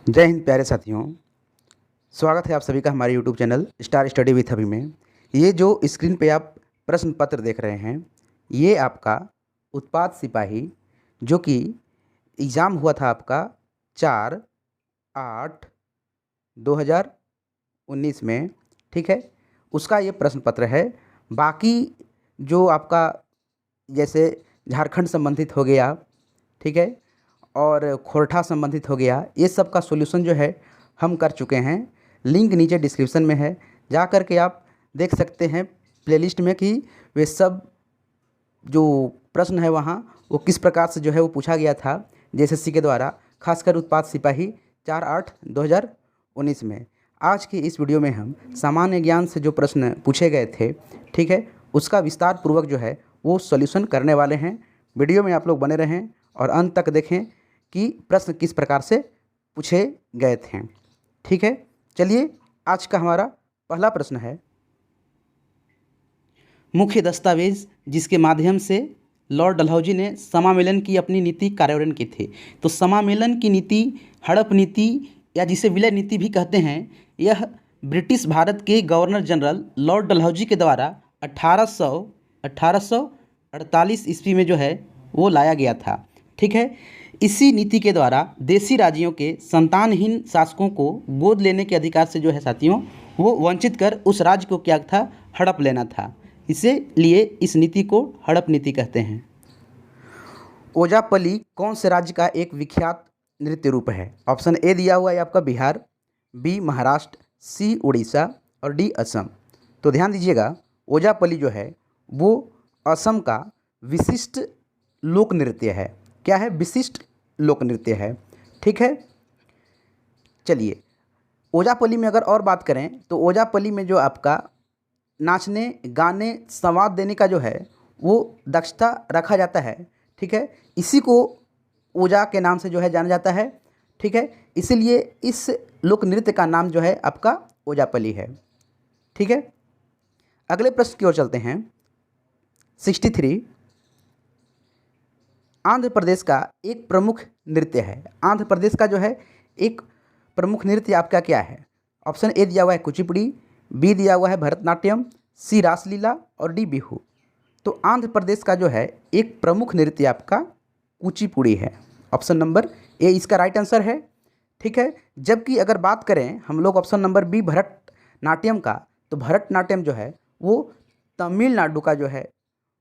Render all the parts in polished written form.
जय हिंद प्यारे साथियों। स्वागत है आप सभी का हमारे YouTube channel star study with अभी में। ये जो स्क्रीन पे आप प्रश्न पत्र देख रहे हैं, ये आपका उत्पाद सिपाही जो कि एग्ज़ाम हुआ था आपका 4/8/2019 में, ठीक है, उसका ये प्रश्न पत्र है। बाकी जो आपका जैसे झारखंड संबंधित हो गया, ठीक है, और खोरठा संबंधित हो गया, ये सब का सॉल्यूशन जो है हम कर चुके हैं। लिंक नीचे डिस्क्रिप्शन में है, जा कर के आप देख सकते हैं प्लेलिस्ट में कि वे सब जो प्रश्न है वहाँ वो किस प्रकार से जो है वो पूछा गया था जेएसएससी के द्वारा, खासकर उत्पाद सिपाही 4/8/2019 में। आज की इस वीडियो में हम सामान्य ज्ञान से जो प्रश्न पूछे गए थे, ठीक है, उसका विस्तार पूर्वक जो है वो सॉल्यूशन करने वाले हैं। वीडियो में आप लोग बने रहें और अंत तक देखें कि प्रश्न किस प्रकार से पूछे गए थे, ठीक है। चलिए, आज का हमारा पहला प्रश्न है, मुख्य दस्तावेज जिसके माध्यम से लॉर्ड डलहौजी ने समामेलन की अपनी नीति कार्यान्वयन की थी। तो समामेलन की नीति, हड़प नीति या जिसे विलय नीति भी कहते हैं, यह ब्रिटिश भारत के गवर्नर जनरल लॉर्ड डलहौजी के द्वारा 1848 ईस्वी में जो है वो लाया गया था, ठीक है। इसी नीति के द्वारा देशी राज्यों के संतानहीन शासकों को गोद लेने के अधिकार से जो है साथियों वो वंचित कर उस राज्य को क्या था, हड़प लेना था। इसीलिए इस नीति को हड़प नीति कहते हैं। ओजापल्ली कौन से राज्य का एक विख्यात नृत्य रूप है? ऑप्शन ए दिया हुआ है आपका बिहार, बी महाराष्ट्र, सी उड़ीसा और डी असम। तो ध्यान दीजिएगा, ओजापल्ली जो है वो असम का विशिष्ट लोक नृत्य है। क्या है? विशिष्ट लोक नृत्य है, ठीक है। चलिए, ओजापल्ली में अगर और बात करें तो ओजापल्ली में जो आपका नाचने, गाने, संवाद देने का जो है वो दक्षता रखा जाता है, ठीक है। इसी को ओजा के नाम से जो है जाना जाता है, ठीक है। इसीलिए इस लोक नृत्य का नाम जो है आपका ओजापल्ली है, ठीक है। अगले प्रश्न की ओर चलते हैं। 63 आंध्र प्रदेश का एक प्रमुख नृत्य है। आंध्र प्रदेश का जो है एक प्रमुख नृत्य आपका क्या है? ऑप्शन ए दिया हुआ है कुचिपुड़ी, बी दिया हुआ है भरतनाट्यम, सी रासलीला और डी बिहू। तो आंध्र प्रदेश का जो है एक प्रमुख नृत्य आपका कुचिपुड़ी है। ऑप्शन नंबर ए इसका राइट आंसर है, ठीक है। जबकि अगर बात करें हम लोग ऑप्शन नंबर बी भरतनाट्यम का, तो भरतनाट्यम जो है वो तमिलनाडु का जो है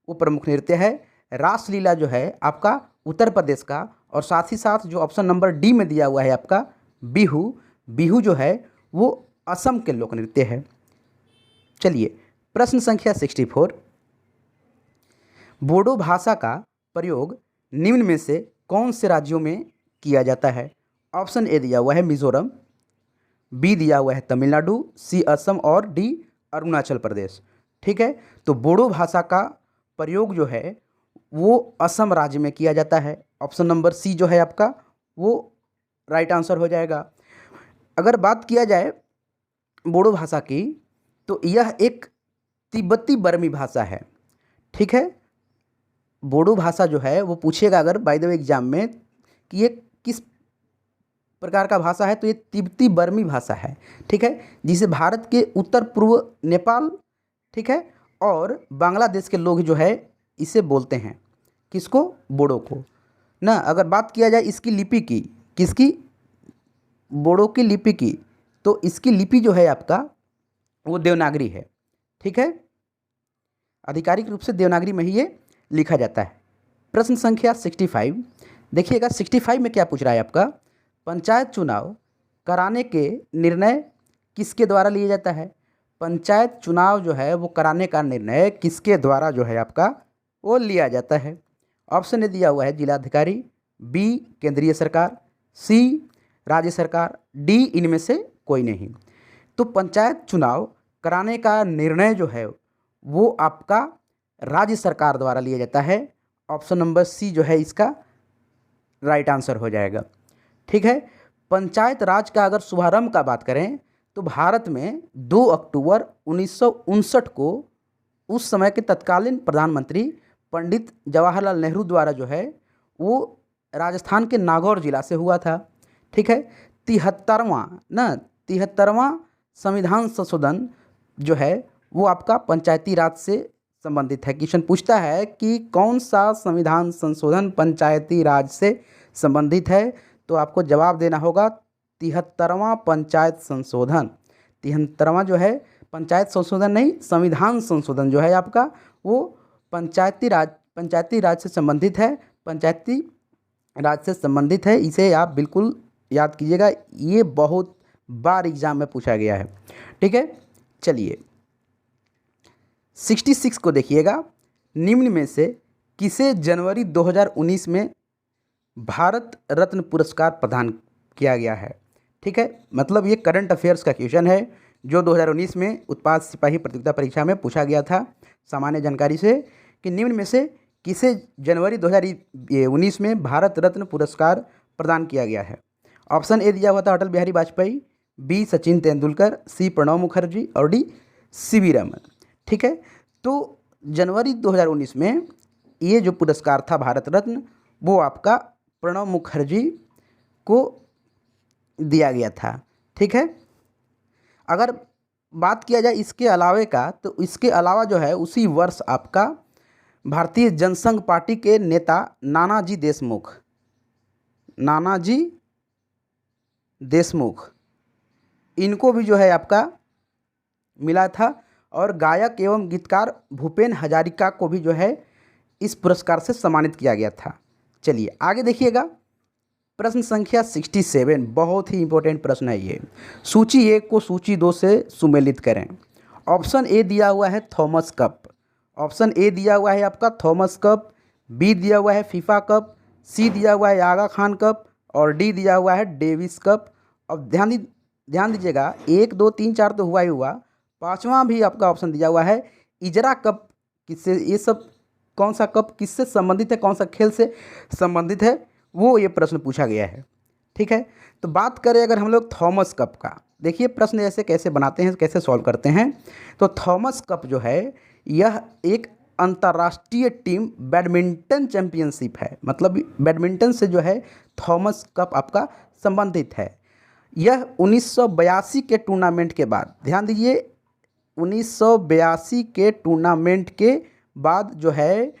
वो प्रमुख नृत्य है। रासलीला जो है आपका उत्तर प्रदेश का, और साथ ही साथ जो ऑप्शन नंबर डी में दिया हुआ है आपका बिहू, बिहू जो है वो असम के लोक नृत्य है। चलिए, प्रश्न संख्या 64, बोडो भाषा का प्रयोग निम्न में से कौन से राज्यों में किया जाता है? ऑप्शन ए दिया हुआ है मिजोरम, बी दिया हुआ है तमिलनाडु, सी असम और डी अरुणाचल प्रदेश, ठीक है। तो बोडो भाषा का प्रयोग जो है वो असम राज्य में किया जाता है। ऑप्शन नंबर सी जो है आपका वो राइट आंसर हो जाएगा। अगर बात किया जाए बोडो भाषा की, तो यह एक तिब्बती बर्मी भाषा है, ठीक है। बोडो भाषा जो है वो पूछेगा अगर बाय द वे एग्जाम में कि ये किस प्रकार का भाषा है, तो ये तिब्बती बर्मी भाषा है, ठीक है, जिसे भारत के उत्तर पूर्व नेपाल, ठीक है, और बांग्लादेश के लोग जो है इसे बोलते हैं। किसको? बोडो को ना। अगर बात किया जाए इसकी लिपि की, किसकी? बोडो की लिपि की, तो इसकी लिपि जो है आपका वो देवनागरी है, ठीक है। आधिकारिक रूप से देवनागरी में ही ये लिखा जाता है। प्रश्न संख्या 65, देखिएगा 65 में क्या पूछ रहा है आपका, पंचायत चुनाव कराने के निर्णय किसके द्वारा लिया जाता है? पंचायत चुनाव जो है वो कराने का निर्णय किसके द्वारा जो है आपका वो लिया जाता है? ऑप्शन ए दिया हुआ है जिलाधिकारी, बी केंद्रीय सरकार, सी राज्य सरकार, डी इनमें से कोई नहीं। तो पंचायत चुनाव कराने का निर्णय जो है वो आपका राज्य सरकार द्वारा लिया जाता है। ऑप्शन नंबर सी जो है इसका राइट आंसर हो जाएगा, ठीक है। पंचायत राज का अगर शुभारंभ का बात करें तो भारत में 2 अक्टूबर 1959 को उस समय के तत्कालीन प्रधानमंत्री पंडित जवाहरलाल नेहरू द्वारा जो है वो राजस्थान के नागौर जिला से हुआ था, ठीक है। 73वां ना 73वां संविधान संशोधन जो है वो आपका पंचायती राज से संबंधित है। क्वेश्चन पूछता है कि कौन सा संविधान संशोधन पंचायती राज से संबंधित है, तो आपको जवाब देना होगा 73वां पंचायत संशोधन। 73वां जो है पंचायत संशोधन नहीं, संविधान संशोधन जो है आपका वो पंचायती राज से संबंधित है, पंचायती राज से संबंधित है। इसे आप बिल्कुल याद कीजिएगा, ये बहुत बार एग्जाम में पूछा गया है। ठीक है, चलिए 66 को देखिएगा। निम्न में से किसे जनवरी 2019 में भारत रत्न पुरस्कार प्रदान किया गया है? ठीक है, मतलब ये करंट अफेयर्स का क्वेश्चन है जो 2019 में उत्पाद सिपाही प्रतियोगिता परीक्षा में पूछा गया था सामान्य जानकारी से, कि निम्न में से किसे जनवरी 2019 में भारत रत्न पुरस्कार प्रदान किया गया है? ऑप्शन ए दिया हुआ था अटल बिहारी वाजपेयी, बी सचिन तेंदुलकर, सी प्रणब मुखर्जी और डी सीवी रमन। ठीक है, तो जनवरी 2019 में ये जो पुरस्कार था भारत रत्न वो आपका प्रणब मुखर्जी को दिया गया था। ठीक है, अगर बात किया जाए इसके अलावे का, तो इसके अलावा जो है उसी वर्ष आपका भारतीय जनसंघ पार्टी के नेता नानाजी देशमुख इनको भी जो है आपका मिला था, और गायक एवं गीतकार भूपेन हजारिका को भी जो है इस पुरस्कार से सम्मानित किया गया था। चलिए आगे देखिएगा, प्रश्न संख्या 67 बहुत ही इंपॉर्टेंट प्रश्न है ये। सूची 1 को सूची 2 से सुमेलित करें। ऑप्शन ए दिया हुआ है थॉमस कप, ऑप्शन ए दिया हुआ है आपका थॉमस कप, बी दिया हुआ है फीफा कप, सी दिया हुआ है आगा खान कप और डी दिया हुआ है डेविस कप। अब ध्यान दीजिएगा, 1 2 3 4 तो हुआ ही हुआ, 5वां भी आपका ऑप्शन दिया हुआ है इजरा कप। किससे ये सब, कौन सा कप किससे संबंधित है, कौन सा खेल से संबंधित है, वो ये प्रश्न पूछा गया है। ठीक है, तो बात करें अगर हम लोग थॉमस कप का, देखिए प्रश्न ऐसे कैसे बनाते हैं, कैसे सॉल्व करते हैं। तो थॉमस कप जो है यह एक अंतर्राष्ट्रीय टीम बैडमिंटन चैंपियनशिप है, मतलब बैडमिंटन से जो है थॉमस कप आपका संबंधित है। यह 1982 के टूर्नामेंट के बाद, ध्यान दीजिए 1982 के टूर्नामेंट के बाद जो है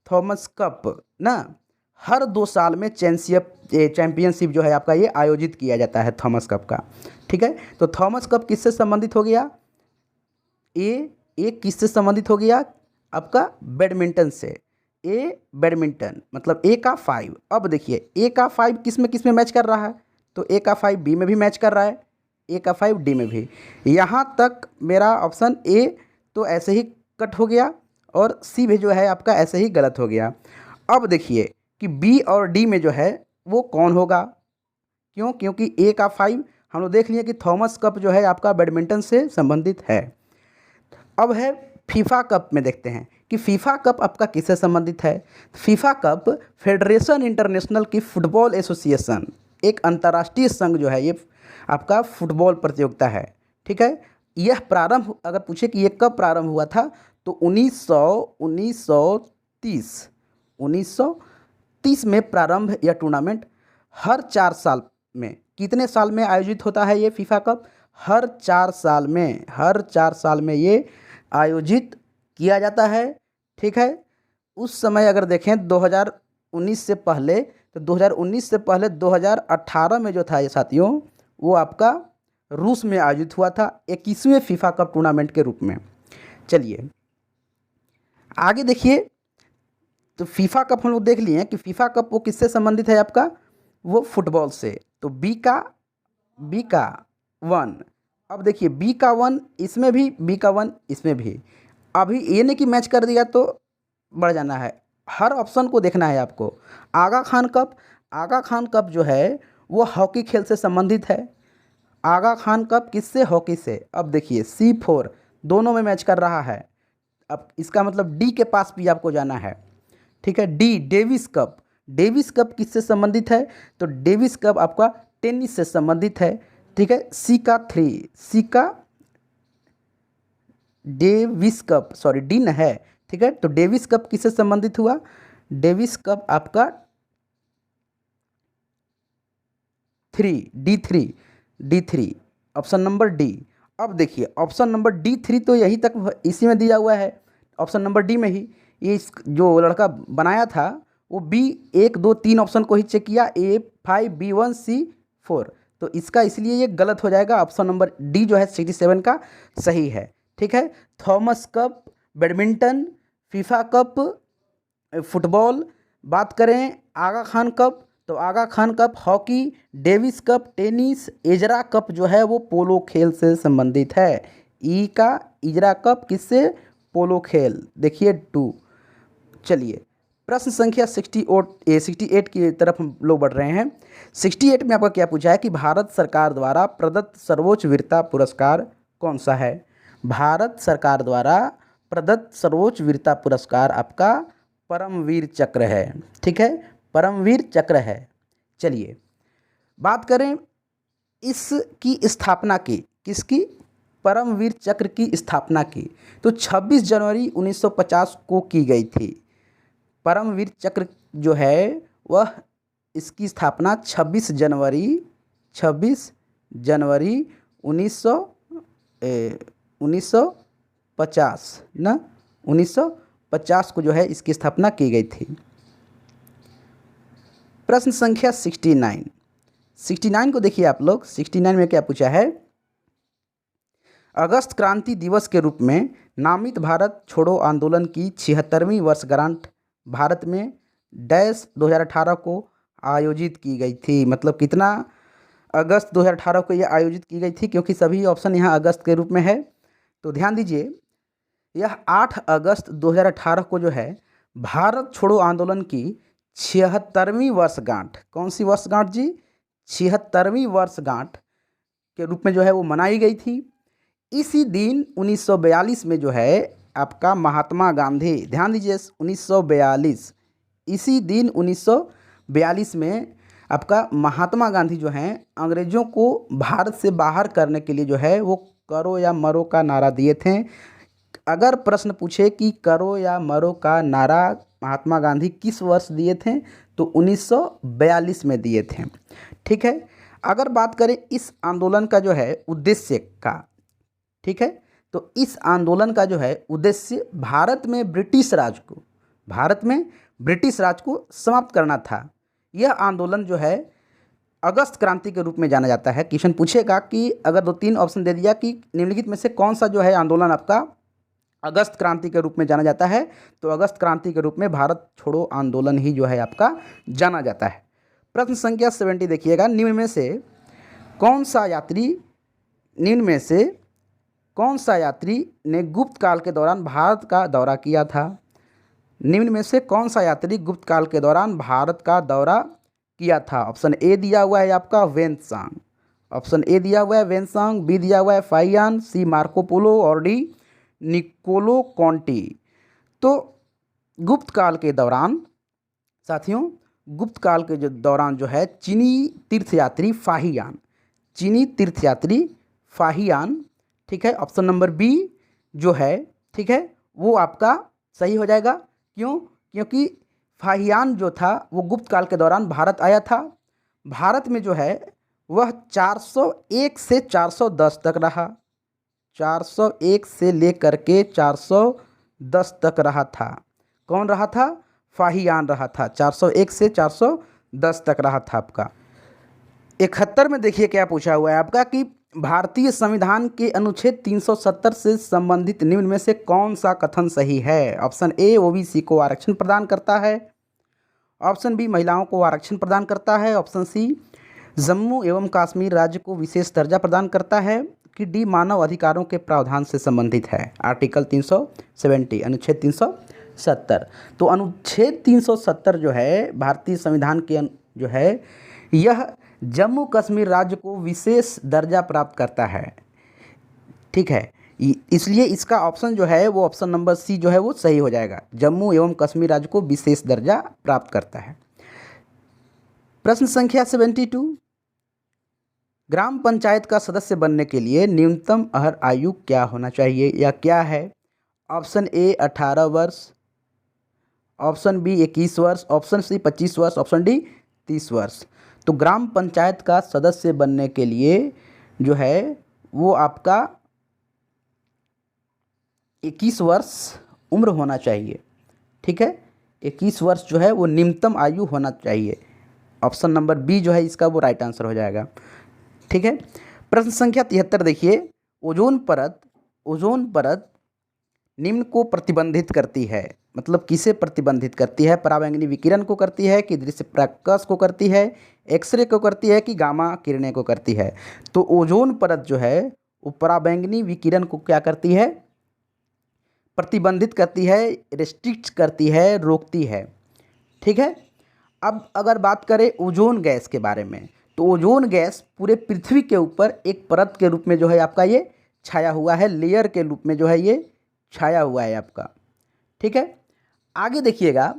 थॉमस कप ना हर 2 साल में चैंपियनशिप जो है आपका ये आयोजित किया जाता है थॉमस कप का। ठीक है, तो थॉमस कप किससे संबंधित हो गया? ए किससे संबंधित हो गया आपका? बैडमिंटन से। ए बैडमिंटन मतलब ए का 5। अब देखिए ए का 5 किस में मैच कर रहा है? तो ए का 5 बी में भी मैच कर रहा है, ए का 5 डी में भी। यहाँ तक मेरा ऑप्शन ए तो ऐसे ही कट हो गया और सी भी जो है आपका ऐसे ही गलत हो गया। अब देखिए कि बी और डी में जो है वो कौन होगा? क्यों? क्योंकि ए का 5 हम लोग देख लिए कि थॉमस कप जो है आपका बैडमिंटन से संबंधित है। अब है फीफा कप में देखते हैं कि फीफा कप आपका किससे संबंधित है। फीफा कप फेडरेशन इंटरनेशनल की फुटबॉल एसोसिएशन, एक अंतर्राष्ट्रीय संघ जो है ये आपका फुटबॉल प्रतियोगिता है। ठीक है, यह प्रारंभ अगर पूछे कि ये कब प्रारंभ हुआ था तो 1930 में प्रारंभ यह टूर्नामेंट हर 4 साल में, कितने साल में आयोजित होता है ये फीफा कप? हर 4 साल में ये आयोजित किया जाता है। ठीक है, उस समय अगर देखें 2019 से पहले, तो 2019 से पहले 2018 में जो था ये साथियों वो आपका रूस में आयोजित हुआ था 21वें फीफा कप टूर्नामेंट के रूप में। चलिए आगे देखिए, तो फीफा कप हम लोग देख लिए हैं कि फीफा कप वो किससे संबंधित है आपका? वो फुटबॉल से। तो बी का 1। अब देखिए बी का 1 इसमें भी, बी का 1 इसमें भी। अभी ये नहीं कि मैच कर दिया तो बढ़ जाना है, हर ऑप्शन को देखना है आपको। आगा खान कप जो है वो हॉकी खेल से संबंधित है। आगा खान कप किससे? हॉकी से। अब देखिए C4 दोनों में मैच कर रहा है। अब इसका मतलब डी के पास भी आपको जाना है। ठीक है, डी डेविस कप किससे संबंधित है? तो डेविस कप आपका टेनिस से संबंधित है। ठीक है, सी का डेविस कप, सॉरी डी न है। ठीक है, तो डेविस कप किससे संबंधित हुआ? डेविस कप आपका D three, option number D. अब देखिए ऑप्शन नंबर डी3 तो यही तक इसी में दिया हुआ है, ऑप्शन नंबर डी में ही। ये जो लड़का बनाया था वो बी 1 2 3 ऑप्शन को ही चेक किया, A5 B1 C4, तो इसका इसलिए ये गलत हो जाएगा। ऑप्शन नंबर डी जो है 67 का सही है। ठीक है, Thomas cup, badminton, FIFA cup, football, बात करें आगा खान कप तो Aga Khan cup hockey, Davis cup tennis, Ezra cup जो है वो पोलो खेल से संबंधित है। ई का इजरा कप किससे? पोलो खेल। देखिए 2। चलिए प्रश्न संख्या 68 की तरफ हम लोग बढ़ रहे हैं। 68 में आपका क्या पूछा है कि भारत सरकार द्वारा प्रदत्त सर्वोच्च वीरता पुरस्कार कौन सा है? भारत सरकार द्वारा प्रदत्त सर्वोच्च वीरता पुरस्कार आपका परमवीर चक्र है। ठीक है, परमवीर चक्र है। चलिए बात करें इसकी स्थापना की, किसकी? परमवीर चक्र की स्थापना की तो 26 जनवरी 1950 को की गई थी। परमवीर चक्र जो है वह इसकी स्थापना 26 जनवरी 1950 ना 1950 को जो है इसकी स्थापना की गई थी। प्रश्न संख्या 69 को देखिए आप लोग। 69 में क्या पूछा है? अगस्त क्रांति दिवस के रूप में नामित भारत छोड़ो आंदोलन की 76वीं वर्षगांठ भारत में डैश 2018 को आयोजित की गई थी। मतलब कितना अगस्त 2018 को यह आयोजित की गई थी, क्योंकि सभी ऑप्शन यहाँ अगस्त के रूप में है। तो ध्यान दीजिए यह 8 अगस्त 2018 को जो है भारत छोड़ो आंदोलन की 76वीं वर्षगांठ, कौन सी वर्षगांठ जी? 76वीं वर्षगांठ के रूप में जो है वो मनाई गई थी। इसी दिन 1942 में जो है आपका महात्मा गांधी, ध्यान दीजिए 1942, इसी दिन 1942 में आपका महात्मा गांधी जो हैं अंग्रेज़ों को भारत से बाहर करने के लिए जो है वो करो या मरो का नारा दिए थे। अगर प्रश्न पूछे कि करो या मरो का नारा महात्मा गांधी किस वर्ष दिए थे तो 1942 में दिए थे। ठीक है, अगर बात करें इस आंदोलन का जो है उद्देश्य का, ठीक है, तो इस आंदोलन का जो है उद्देश्य भारत में ब्रिटिश राज को समाप्त करना था। यह आंदोलन जो है अगस्त क्रांति के रूप में जाना जाता है। क्वेश्चन पूछेगा कि अगर 2-3 ऑप्शन दे दिया कि निम्नलिखित में से कौन सा जो है आंदोलन आपका अगस्त क्रांति के रूप में जाना जाता है, तो अगस्त क्रांति के रूप में भारत छोड़ो आंदोलन ही जो है आपका जाना जाता है। प्रश्न संख्या 70 देखिएगा। निम्न में से कौन सा यात्री ने गुप्त काल के दौरान भारत का दौरा किया था? निम्न में से कौन सा यात्री गुप्त काल के दौरान भारत का दौरा किया था? ऑप्शन ए दिया हुआ है आपका वेन्सांग, ऑप्शन ए दिया हुआ है वेन्सांग, बी दिया हुआ है फाइयान, सी मार्को पोलो और डी निकोलो कॉन्टी। तो गुप्त काल के दौरान साथियों, गुप्त काल के दौरान जो है चीनी तीर्थयात्री फाहियान, ठीक है, ऑप्शन नंबर बी जो है, ठीक है, वो आपका सही हो जाएगा। क्यों? क्योंकि फाहियान जो था वो गुप्त काल के दौरान भारत आया था। भारत में जो है वह 401 से 410 तक रहा, 401 से लेकर के 410 तक रहा था। कौन रहा था? फाहियान रहा था, 401 से 410 तक रहा था आपका। 71 में देखिए क्या पूछा हुआ है आपका कि भारतीय संविधान के अनुच्छेद 370 से संबंधित निम्न में से कौन सा कथन सही है? ऑप्शन ए ओबीसी को आरक्षण प्रदान करता है, ऑप्शन बी महिलाओं को आरक्षण प्रदान करता है, ऑप्शन सी जम्मू एवं कश्मीर राज्य को विशेष दर्जा प्रदान करता है, कि डी मानव अधिकारों के प्रावधान से संबंधित है, आर्टिकल 370 अनुच्छेद 370। तो अनुच्छेद 370 जो है भारतीय संविधान के जो है यह जम्मू कश्मीर राज्य को विशेष दर्जा प्राप्त करता है। ठीक है, इसलिए इसका ऑप्शन जो है वो ऑप्शन नंबर सी जो है वो सही हो जाएगा, जम्मू एवं कश्मीर राज्य को विशेष दर्जा प्राप्त करता है। प्रश्न संख्या 72, ग्राम पंचायत का सदस्य बनने के लिए न्यूनतम अर्ह आयु क्या होना चाहिए या क्या है? ऑप्शन ए 18 वर्ष, ऑप्शन बी 21 वर्ष, ऑप्शन सी 25 वर्ष, ऑप्शन डी 30 वर्ष। तो ग्राम पंचायत का सदस्य बनने के लिए जो है वो आपका 21 वर्ष उम्र होना चाहिए। ठीक है, 21 वर्ष जो है वो निम्नतम आयु होना चाहिए। ऑप्शन नंबर बी जो है इसका वो राइट आंसर हो जाएगा। ठीक है, प्रश्न संख्या 73 देखिए, ओजोन परत निम्न को प्रतिबंधित करती है। मतलब किसे प्रतिबंधित करती है? पराबैंगनी विकिरण को करती है कि दृश्य प्रकाश को करती है, एक्सरे को करती है कि गामा किरणें को करती है? तो ओजोन परत जो है वो पराबैंगनी विकिरण को क्या करती है? प्रतिबंधित करती है, रिस्ट्रिक्ट करती है, रोकती है। ठीक है, अब अगर बात करें ओजोन गैस के बारे में, तो ओजोन गैस पूरे पृथ्वी के ऊपर एक परत के रूप में जो है आपका ये छाया हुआ है, लेयर के रूप में जो है ये छाया हुआ है आपका। ठीक है, आगे देखिएगा,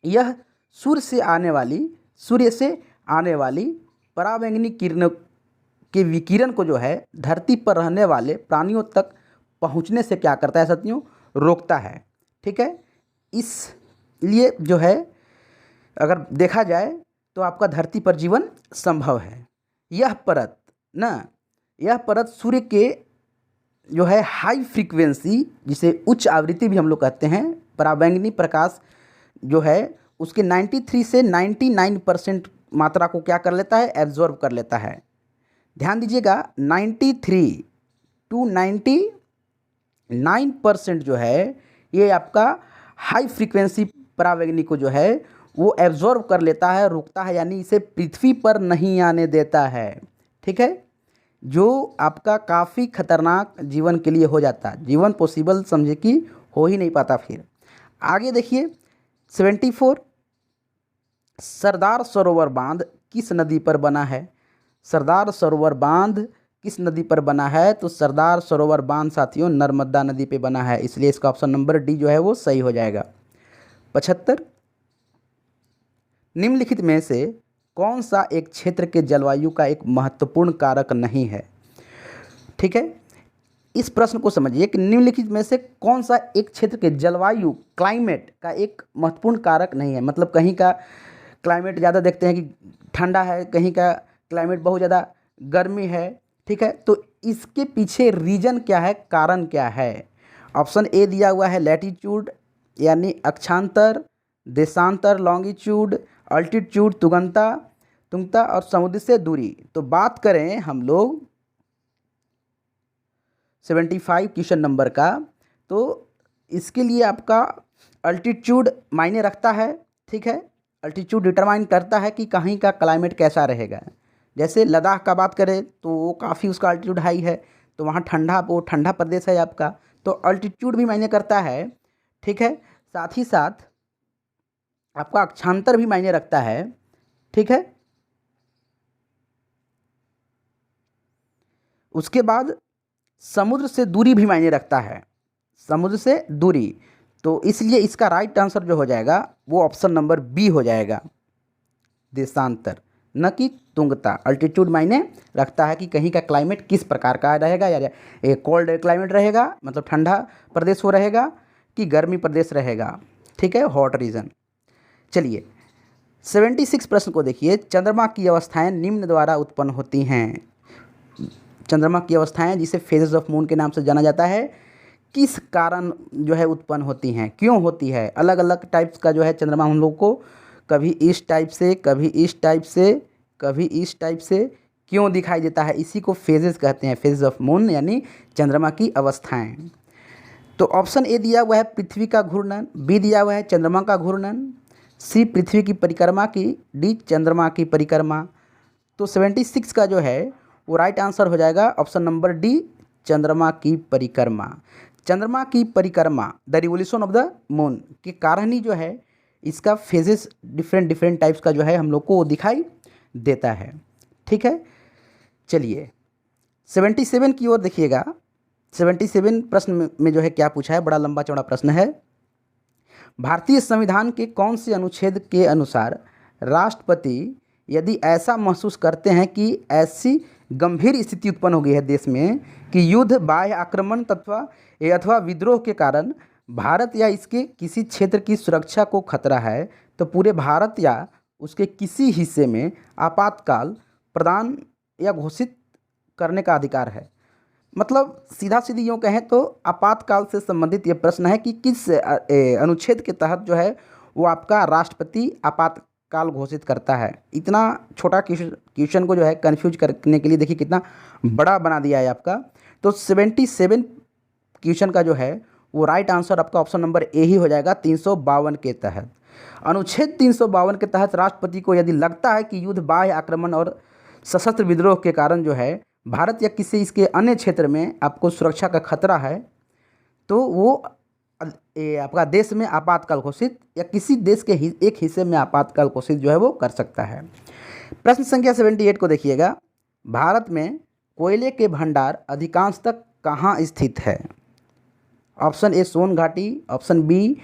यह सूर्य से आने वाली पराबैंगनी किरणों के विकिरण को जो है धरती पर रहने वाले प्राणियों तक पहुंचने से क्या करता है साथियों? रोकता है। ठीक है, इसलिए जो है अगर देखा जाए तो आपका धरती पर जीवन संभव है। यह परत सूर्य के जो है हाई फ्रीक्वेंसी, जिसे उच्च आवृत्ति भी हम लोग कहते हैं, पराबैंगनी प्रकाश जो है उसके 93 से 99% मात्रा को क्या कर लेता है? एब्जॉर्ब कर लेता है। ध्यान दीजिएगा, 93 to 99% जो है ये आपका हाई फ्रीक्वेंसी पराबैंगनी को जो है वो एब्जॉर्ब कर लेता है, रोकता है, यानी इसे पृथ्वी पर नहीं आने देता है। ठीक है, जो आपका काफ़ी खतरनाक जीवन के लिए हो जाता है। जीवन पॉसिबल समझे कि हो ही नहीं पाता। फिर आगे देखिए 74, सरदार सरोवर बांध किस नदी पर बना है? सरदार सरोवर बांध किस नदी पर बना है? तो सरदार सरोवर बांध साथियों नर्मदा नदी पे बना है, इसलिए इसका ऑप्शन नंबर डी जो है वो सही हो जाएगा। 75, निम्नलिखित में से कौन सा एक क्षेत्र के जलवायु का एक महत्वपूर्ण कारक नहीं है? ठीक है, इस प्रश्न को समझिए कि निम्नलिखित में से कौन सा एक क्षेत्र के जलवायु, क्लाइमेट का एक महत्वपूर्ण कारक नहीं है। मतलब कहीं का क्लाइमेट ज़्यादा देखते हैं कि ठंडा है, कहीं का क्लाइमेट बहुत ज़्यादा गर्मी है। ठीक है, तो इसके पीछे रीजन क्या है, कारण क्या है? ऑप्शन ए दिया हुआ है लैटीट्यूड यानी अक्षांतर, देशांतर लॉन्गिट्यूड, अल्टीट्यूड तुंगता और समुद्र से दूरी। तो बात करें हम लोग 75 क्वेश्चन नंबर का, तो इसके लिए आपका अल्टीट्यूड मायने रखता है। ठीक है, अल्टीट्यूड डिटरमाइन करता है कि कहीं का क्लाइमेट कैसा रहेगा। जैसे लद्दाख का बात करें तो वो काफ़ी उसका अल्टीट्यूड हाई है, तो वहाँ ठंडा प्रदेश है आपका, तो अल्टीट्यूड भी मायने करता है। ठीक है, साथ ही साथ आपका अक्षांतर भी मायने रखता है। ठीक है, उसके बाद समुद्र से दूरी भी मायने रखता है, समुद्र से दूरी। तो इसलिए इसका राइट आंसर जो हो जाएगा वो ऑप्शन नंबर बी हो जाएगा, देशांतर, न कि तुंगता। अल्टीट्यूड मायने रखता है कि कहीं का क्लाइमेट किस प्रकार का रहेगा, या कोल्ड क्लाइमेट रहेगा मतलब ठंडा प्रदेश हो रहेगा कि गर्मी प्रदेश रहेगा। ठीक है, हॉट रीजन। चलिए 76 प्रश्न को देखिए, चंद्रमा की अवस्थाएं निम्न द्वारा उत्पन्न होती हैं। चंद्रमा की अवस्थाएं जिसे फेजेस ऑफ मून के नाम से जाना जाता है, किस कारण जो है उत्पन्न होती हैं, क्यों होती है? अलग अलग टाइप्स का जो है चंद्रमा हम लोग को कभी इस टाइप से, कभी इस टाइप से, कभी इस टाइप से क्यों दिखाई देता है? इसी को फेजेस कहते हैं, फेजेस ऑफ मून यानी चंद्रमा की अवस्थाएं। तो ऑप्शन ए दिया हुआ है पृथ्वी का घूर्णन, बी दिया हुआ है चंद्रमा का घूर्णन, सी पृथ्वी की परिक्रमा की, डी चंद्रमा की परिक्रमा। तो 76 का जो है वो राइट आंसर हो जाएगा ऑप्शन नंबर डी, चंद्रमा की परिक्रमा। चंद्रमा की परिक्रमा the revolution of the moon के कारण ही जो है इसका फेजेस डिफरेंट टाइप्स का जो है हम लोग को वो दिखाई देता है। ठीक है, चलिए 77 की ओर देखिएगा। 77 प्रश्न में जो है क्या पूछा है, बड़ा लंबा चौड़ा प्रश्न है। भारतीय संविधान के कौन से अनुच्छेद के अनुसार राष्ट्रपति यदि ऐसा महसूस करते हैं कि ऐसी गंभीर स्थिति उत्पन्न हो गई है देश में कि युद्ध, बाह्य आक्रमण अथवा विद्रोह के कारण भारत या इसके किसी क्षेत्र की सुरक्षा को खतरा है, तो पूरे भारत या उसके किसी हिस्से में आपातकाल प्रदान या घोषित करने का अधिकार है। मतलब सीधा सीधी यूँ कहें तो आपातकाल से संबंधित ये प्रश्न है कि किस अनुच्छेद के तहत जो है वो आपका राष्ट्रपति आपातकाल घोषित करता है। इतना छोटा क्वेश्चन को जो है कन्फ्यूज करने के लिए देखिए कितना बड़ा बना दिया है आपका। तो 77 क्वेश्चन का जो है वो राइट आंसर आपका ऑप्शन नंबर ए ही हो जाएगा 352 के तहत। अनुच्छेद 352 के तहत राष्ट्रपति को यदि लगता है कि युद्ध, बाह्य आक्रमण और सशस्त्र विद्रोह के कारण जो है भारत या किसी इसके अन्य क्षेत्र में आपको सुरक्षा का खतरा है, तो वो आपका देश में आपातकाल घोषित या किसी देश के एक हिस्से में आपातकाल घोषित जो है वो कर सकता है। प्रश्न संख्या 78 को देखिएगा। भारत में कोयले के भंडार अधिकांशतः कहाँ स्थित है? ऑप्शन ए सोन घाटी, ऑप्शन बी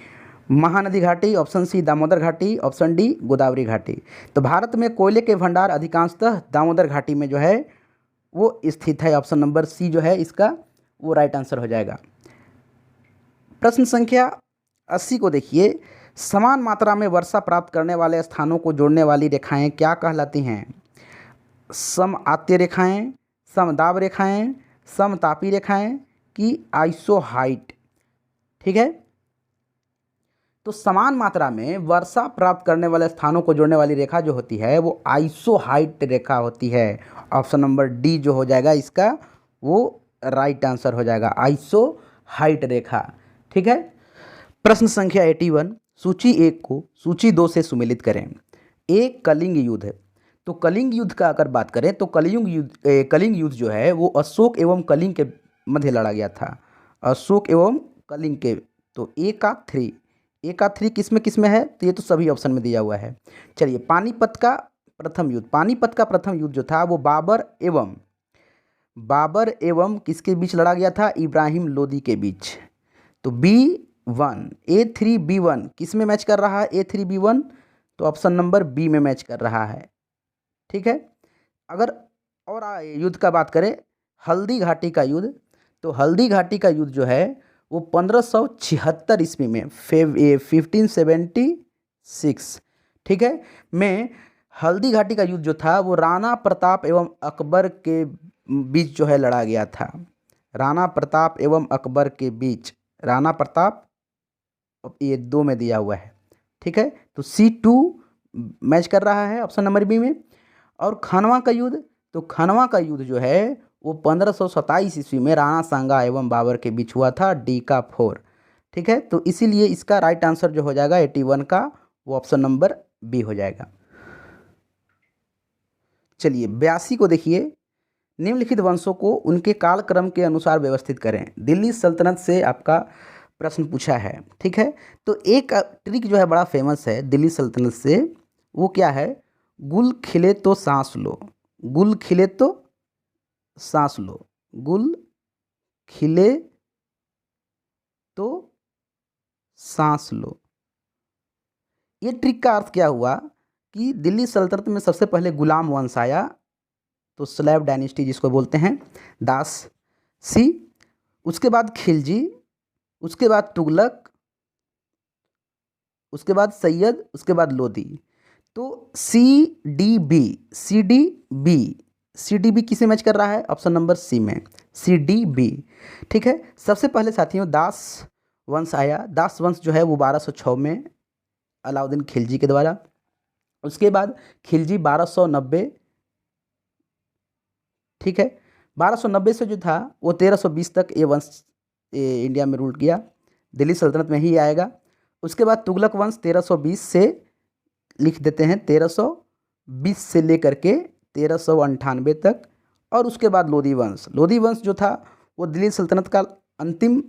महानदी घाटी, ऑप्शन सी दामोदर घाटी, ऑप्शन डी गोदावरी घाटी। तो भारत में कोयले के भंडार अधिकांशतः दामोदर घाटी में जो है वो स्थित है। ऑप्शन नंबर सी जो है इसका वो राइट आंसर हो जाएगा। प्रश्न संख्या 80 को देखिए। समान मात्रा में वर्षा प्राप्त करने वाले स्थानों को जोड़ने वाली रेखाएं क्या कहलाती हैं? समआत्य रेखाएं, समदाब रेखाएं, समतापी रेखाएं कि आइसोहाइट। ठीक है, तो समान मात्रा में वर्षा प्राप्त करने वाले स्थानों को जोड़ने वाली रेखा जो होती है वो आइसोहाइट रेखा होती है। ऑप्शन नंबर डी जो हो जाएगा इसका वो राइट आंसर हो जाएगा, आइसोहाइट रेखा। ठीक है। प्रश्न संख्या 81। सूची 1 को सूची 2 से सुमेलित करें। एक कलिंग युद्ध है, तो कलिंग युद्ध का अगर बात करें तो कलिंग युद्ध जो है वो अशोक एवं कलिंग के मध्य लड़ा गया था। अशोक एवं कलिंग के, तो ए का 3 किस में है? तो ये तो सभी ऑप्शन में दिया हुआ है। चलिए, पानीपत का प्रथम युद्ध जो था वो बाबर एवं किसके बीच लड़ा गया था? इब्राहिम लोदी के बीच। तो B1 A3 B1 किस में मैच कर रहा है? A3 B1, तो ऑप्शन नंबर बी में मैच कर रहा है। ठीक है। अगर और युद्ध का बात करें, हल्दी घाटी का युद्ध, तो हल्दी घाटी का युद्ध जो है वो 1576 ईस्वी में 1576, ठीक है, में हल्दी घाटी का युद्ध जो था वो राणा प्रताप एवं अकबर के बीच जो है लड़ा गया था। राणा प्रताप एवं अकबर के बीच, राणा प्रताप ये 2 में दिया हुआ है। ठीक है, तो C2 मैच कर रहा है ऑप्शन नंबर बी में। और खनवा का युद्ध, तो खनवा का युद्ध जो है वो 1527 ईस्वी में राणा सांगा एवं बाबर के बीच हुआ था, D का 4। ठीक है, तो इसीलिए इसका राइट आंसर जो हो जाएगा 81 का वो ऑप्शन नंबर बी हो जाएगा। चलिए, 82 को देखिए। निम्नलिखित वंशों को उनके कालक्रम के अनुसार व्यवस्थित करें। दिल्ली सल्तनत से आपका प्रश्न पूछा है। ठीक है, तो एक ट्रिक जो है बड़ा फेमस है दिल्ली सल्तनत से, वो क्या है? गुल खिले तो सांस लो, गुल खिले तो सांस लो, गुल खिले तो सांस लो। ये ट्रिक का अर्थ क्या हुआ कि दिल्ली सल्तनत में सबसे पहले गुलाम वंश आया, तो स्लेव डायनेस्टी जिसको बोलते हैं, दास सी, उसके बाद खिलजी, उसके बाद तुगलक, उसके बाद सैयद, उसके बाद लोदी। तो सी डी बी किसे मैच कर रहा है? ऑप्शन नंबर सी में, CDB। ठीक है, सबसे पहले साथियों दास वंश आया। दास वंश जो है वो 1206 में अलाउद्दीन खिलजी के द्वारा। उसके बाद खिलजी 1290, ठीक है, 1290 से जो था वो 1320 तक ये वंश इंडिया में रूल किया, दिल्ली सल्तनत में ही आएगा। उसके बाद तुगलक वंश 1320 से, लिख देते हैं 1320 से लेकर के 1398 तक। और उसके बाद लोदी वंश जो था वो दिल्ली सल्तनत का अंतिम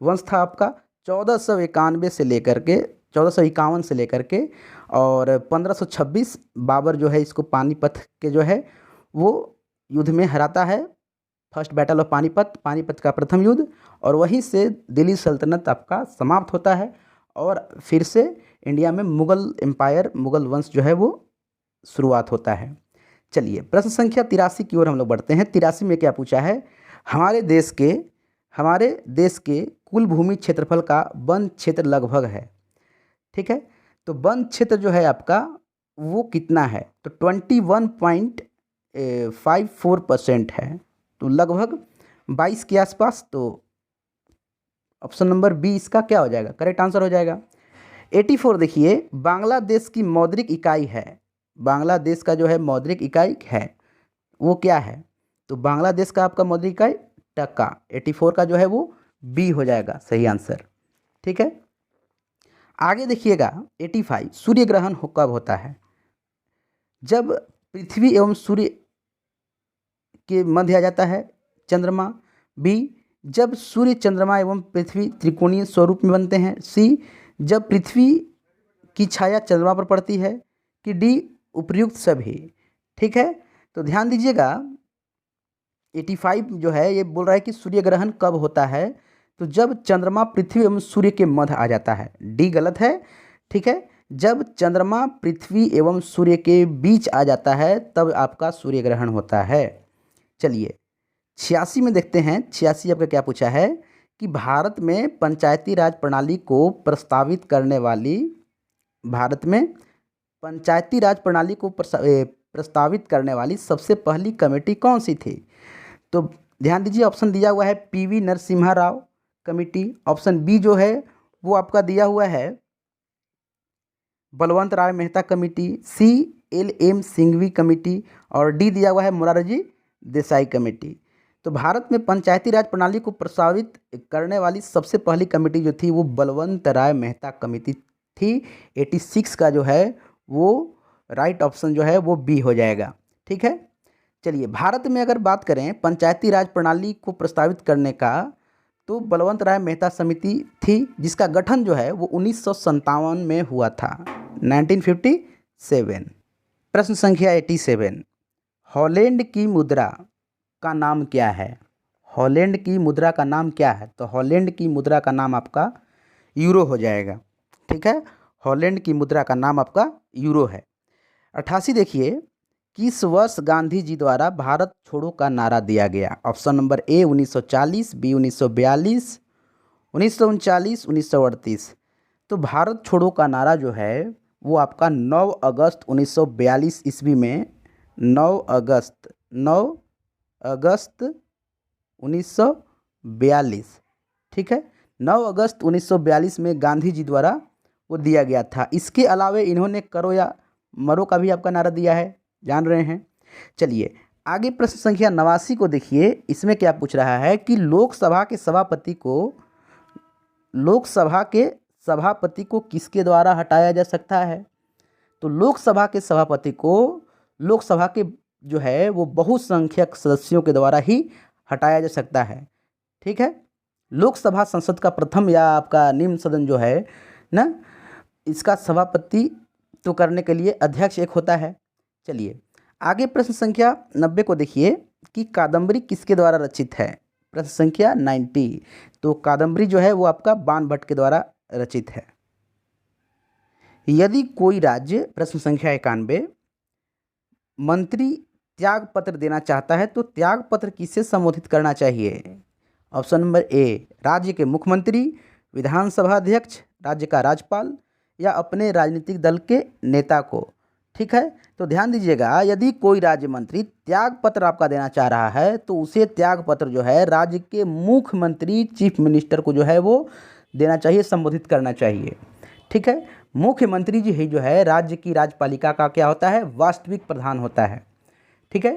वंश था आपका, 1451 से लेकर के 1451 से लेकर के और 1526 बाबर जो है इसको पानीपत के जो है वो युद्ध में हराता है, फर्स्ट बैटल ऑफ पानीपत का प्रथम युद्ध। और वहीं से दिल्ली सल्तनत आपका समाप्त होता है और फिर से इंडिया में मुगल एम्पायर, मुगल वंश जो है वो शुरुआत होता है। चलिए, प्रश्न संख्या 83 की ओर हम लोग बढ़ते हैं। 83 में क्या पूछा है? हमारे देश के कुल भूमि क्षेत्रफल का वन क्षेत्र लगभग है। ठीक है, तो वन क्षेत्र जो है आपका वो कितना है, तो 21.54% है, तो लगभग 22 के आसपास। तो ऑप्शन नंबर बी इसका क्या हो जाएगा, करेक्ट आंसर हो जाएगा। 84 देखिए, बांग्लादेश की मौद्रिक इकाई है, बांग्लादेश का जो है मौद्रिक इकाई है वो क्या है, तो बांग्लादेश का आपका मौद्रिक इकाई टका। 84 का जो है वो बी हो जाएगा सही आंसर। ठीक है, आगे देखिएगा 85, सूर्य ग्रहण कब होता है, जब पृथ्वी एवं सूर्य के मध्य आ जाता है चंद्रमा, बी जब सूर्य चंद्रमा एवं पृथ्वी त्रिकोणीय स्वरूप में बनते हैं, सी जब पृथ्वी की छाया चंद्रमा पर पड़ती है, कि डी उपयुक्त सभी। ठीक है, तो ध्यान दीजिएगा 85 जो है ये बोल रहा है कि सूर्य ग्रहण कब होता है, तो जब चंद्रमा पृथ्वी एवं सूर्य के मध्य आ जाता है, डी गलत है। ठीक है, जब चंद्रमा पृथ्वी एवं सूर्य के बीच आ जाता है तब आपका सूर्य ग्रहण होता है। चलिए 86 में देखते हैं, 86 आपका क्या पूछा है कि भारत में पंचायती राज प्रणाली को प्रस्तावित करने वाली, भारत में पंचायती राज प्रणाली को प्रस्तावित करने वाली सबसे पहली कमेटी कौन सी थी, तो ध्यान दीजिए ऑप्शन दिया हुआ है PV Narasimha Rao committee, option B जो है वो आपका दिया हुआ है Balwant Rai Mehta committee, C LM Singhvi committee, और डी दिया हुआ है मोरारजी देसाई कमेटी। तो भारत में पंचायती राज प्रणाली को प्रस्तावित करने वाली सबसे पहली कमेटी जो थी वो बलवंत राय मेहता कमेटी थी। 86 का जो है वो राइट ऑप्शन जो है वो बी हो जाएगा। ठीक है, चलिए भारत में अगर बात करें पंचायती राज प्रणाली को प्रस्तावित करने का, तो बलवंत राय मेहता समिति थी जिसका गठन जो है वो 1957 में हुआ था, 1957। प्रश्न संख्या 87, हॉलैंड की मुद्रा का नाम क्या है, हॉलैंड की मुद्रा का नाम क्या है, तो हॉलैंड की मुद्रा का नाम आपका यूरो हो जाएगा। ठीक है, हॉलैंड की मुद्रा का नाम आपका यूरो है। 88 देखिए, किस वर्ष गांधी जी द्वारा भारत छोड़ो का नारा दिया गया, ऑप्शन नंबर ए 1940, बी 1942, 1939, 1938। तो भारत छोड़ो का नारा जो है वो आपका 9 अगस्त 1942 ईस्वी में, 9 अगस्त 1942। ठीक है, 9 अगस्त 1942 में गांधी जी द्वारा वो दिया गया था। इसके अलावा इन्होंने करो या मरो का भी आपका नारा दिया है, जान रहे हैं। चलिए आगे प्रश्न संख्या 89 को देखिए, इसमें क्या पूछ रहा है कि लोकसभा के सभापति को किसके द्वारा हटाया जा सकता है, तो लोकसभा के सभापति को लोकसभा के जो है वो बहुसंख्यक सदस्यों के द्वारा ही हटाया जा सकता है। ठीक है, लोकसभा संसद का प्रथम या आपका निम्न सदन जो है ना, इसका सभापति तो करने के लिए अध्यक्ष एक होता है। चलिए आगे प्रश्न संख्या 90 को देखिए कि कादम्बरी किसके द्वारा रचित है, प्रश्न संख्या 90। तो कादम्बरी जो है वो आपका बाण भट्ट के द्वारा रचित है। यदि कोई राज्य, प्रश्न संख्या 91, मंत्री त्याग पत्र देना चाहता है तो त्याग पत्र किसे संबोधित करना चाहिए, ऑप्शन नंबर ए राज्य के मुख्यमंत्री, विधानसभा अध्यक्ष, राज्य का राज्यपाल, या अपने राजनीतिक दल के नेता को। ठीक है, तो ध्यान दीजिएगा यदि कोई राज्य मंत्री त्याग पत्र आपका देना चाह रहा है तो उसे त्याग पत्र जो है राज्य के मुख्यमंत्री, चीफ मिनिस्टर को जो है वो देना चाहिए, संबोधित करना चाहिए। ठीक है, मुख्यमंत्री जी ही जो है राज्य की राज्यपालिका का क्या होता है, वास्तविक प्रधान होता है। ठीक है,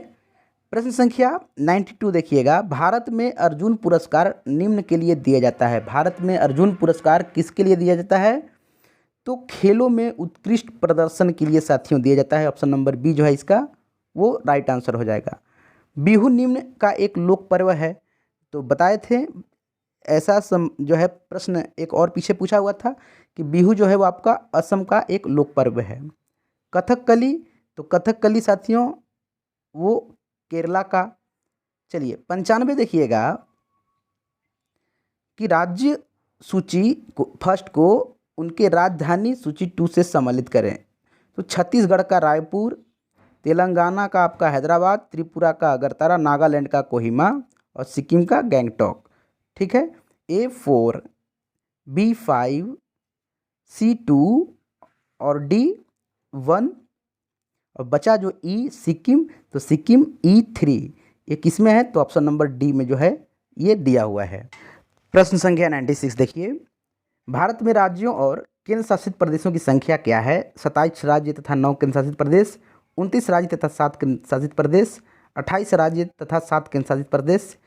प्रश्न संख्या 92 देखिएगा, भारत में अर्जुन पुरस्कार निम्न के लिए दिया जाता है, भारत में अर्जुन पुरस्कार किसके लिए दिया जाता है, तो खेलों में उत्कृष्ट प्रदर्शन के लिए साथियों दिया जाता है। ऑप्शन नंबर बी जो है इसका वो राइट आंसर हो जाएगा। बिहू निम्न का एक लोक पर्व है, तो बताए थे ऐसा जो है प्रश्न एक और पीछे पूछा हुआ था कि बिहू जो है वो आपका असम का एक लोक पर्व है। कथकली, तो कथकली साथियों वो केरला का। चलिए 95 देखिएगा कि राज्य सूची को फर्स्ट को उनके राजधानी सूची 2 से सम्मिलित करें, तो छत्तीसगढ़ का रायपुर, तेलंगाना का आपका हैदराबाद, त्रिपुरा का अगरतला, नागालैंड का कोहिमा और सिक्किम का गैंगटॉक। ठीक है, A4, B5, C2 और D1 और बचा जो ई सिक्किम, तो सिक्किम E3 ये किस में है, तो ऑप्शन नंबर डी में जो है ये दिया हुआ है। प्रश्न संख्या 96 देखिए, भारत में राज्यों और केंद्र शासित प्रदेशों की संख्या क्या है? 27 राज्य तथा 9 केंद्र शासित प्रदेश, 29 राज्य तथा 7 केंद्र शासित प्रदेश, 28 राज्य तथा 7 केंद्र शासित प्रदेश,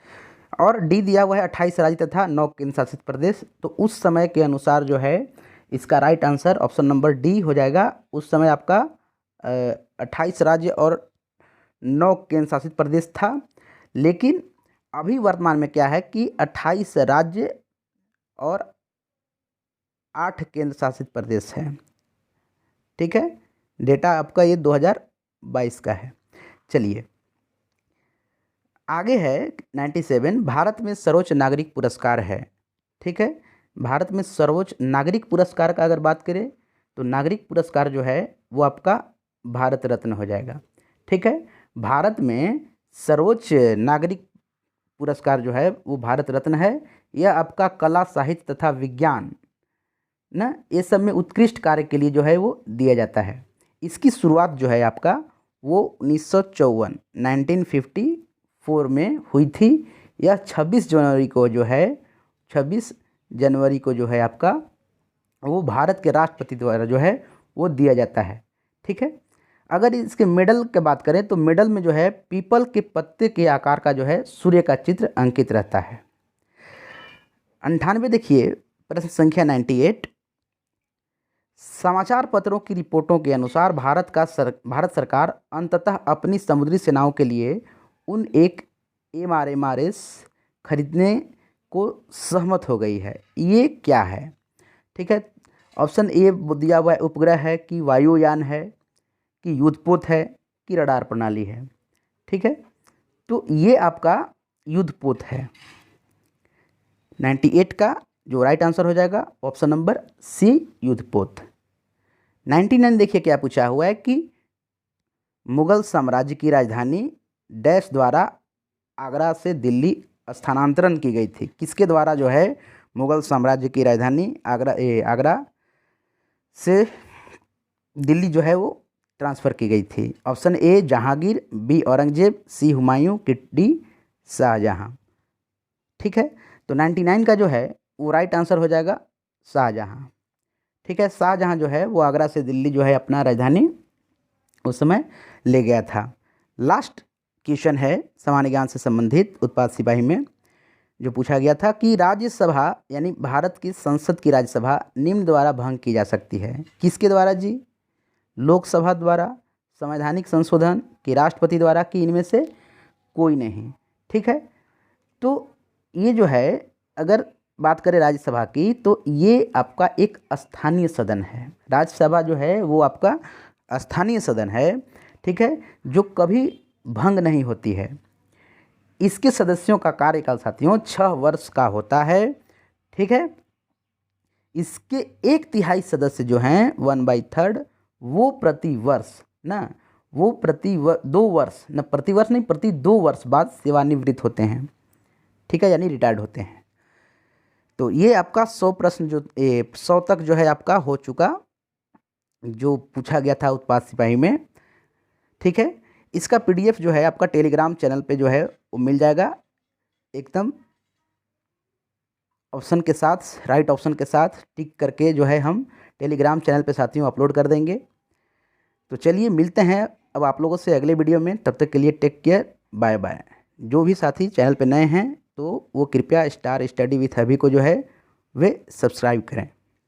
और डी दिया हुआ है 28 राज्य तथा 9 केंद्र शासित प्रदेश। तो उस समय के अनुसार जो है इसका right answer option number D हो जाएगा। उस समय आपका 28 राज्य और 9 केंद्र शासित प्रदेश था, लेकिन अभी वर्तमान में क्या है कि 28 राज्य और 8 केंद्र शासित प्रदेश है। ठीक है, डेटा आपका ये 2022 का है। चलिए आगे है 97, भारत में सर्वोच्च नागरिक पुरस्कार है। ठीक है, भारत में सर्वोच्च नागरिक पुरस्कार का अगर बात करें तो नागरिक पुरस्कार जो है वो आपका भारत रत्न हो जाएगा। ठीक है, भारत में सर्वोच्च नागरिक पुरस्कार जो है वो भारत रत्न है। यह आपका कला, साहित्य तथा विज्ञान ना, ये सब में उत्कृष्ट कार्य के लिए जो है वो दिया जाता है। इसकी शुरुआत जो है आपका वो 1954 में हुई थी। यह 26 जनवरी को जो है 26 जनवरी को जो है आपका वो भारत के राष्ट्रपति द्वारा जो है वो दिया जाता है। ठीक है, अगर इसके मेडल की बात करें तो मेडल में जो है पीपल के पत्ते के आकार का जो है सूर्य का चित्र अंकित रहता है। 98 देखिए, प्रश्न संख्या 98, समाचार पत्रों की रिपोर्टों के अनुसार भारत सरकार अंततः अपनी समुद्री सेनाओं के लिए उन एक MRMRS खरीदने को सहमत हो गई है। ये क्या है? ठीक है, ऑप्शन ए दिया हुआ है उपग्रह है, कि वायुयान है, कि युद्धपोत है, कि रडार प्रणाली है। ठीक है, तो ये आपका युद्धपोत है। 98 का जो राइट आंसर हो जाएगा ऑप्शन नंबर सी, युद्धपोत। 99 देखिए क्या पूछा हुआ है कि मुगल साम्राज्य की राजधानी डैश द्वारा आगरा से दिल्ली स्थानांतरण की गई थी। किसके द्वारा जो है मुगल साम्राज्य की राजधानी आगरा से दिल्ली जो है वो ट्रांसफ़र की गई थी? Option A Jahangir, B Aurangzeb, C Humayun, कि डी शाहजहां। ठीक है, तो 99 का जो है वो राइट आंसर हो जाएगा शाहजहां। ठीक है, शाहजहां जो है वो आगरा से दिल्ली जो है अपना राजधानी उस समय ले गया था। लास्ट क्वेश्चन है सामान्य ज्ञान से संबंधित उत्पाद सिपाही में जो पूछा गया था कि राज्यसभा यानी भारत की संसद की राज्यसभा निम्न द्वारा भंग की जा सकती है। किसके द्वारा जी? लोकसभा द्वारा, संवैधानिक संशोधन, कि राष्ट्रपति द्वारा, कि इनमें से कोई नहीं। ठीक है, तो ये जो है अगर बात करें राज्यसभा की तो ये आपका एक स्थानीय सदन है। राज्यसभा जो है वो आपका स्थानीय सदन है। ठीक है, जो कभी भंग नहीं होती है। इसके सदस्यों का कार्यकाल साथियों 6 वर्ष का होता है। ठीक है, इसके 1/3 सदस्य जो हैं 1/3 वो प्रति वर्ष ना, वो प्रति 2 वर्ष ना, प्रति वर्ष नहीं, प्रति 2 वर्ष बाद सेवानिवृत्त होते हैं। ठीक है, यानी रिटायर्ड होते हैं। तो ये आपका 100 प्रश्न जो 100 तक जो है आपका हो चुका, जो पूछा गया था उत्पाद सिपाही में। ठीक है, इसका PDF जो है आपका टेलीग्राम चैनल पे जो है वो मिल जाएगा एकदम ऑप्शन के साथ, राइट ऑप्शन के साथ टिक करके जो है हम टेलीग्राम चैनल पे साथियों अपलोड कर देंगे। तो चलिए मिलते हैं अब आप लोगों से अगले वीडियो में। तब तक के लिए टेक केयर, बाय बाय। जो भी साथी चैनल पे नए हैं तो वो कृपया स्टार स्टडी विथ अभी को जो है वे सब्सक्राइब करें।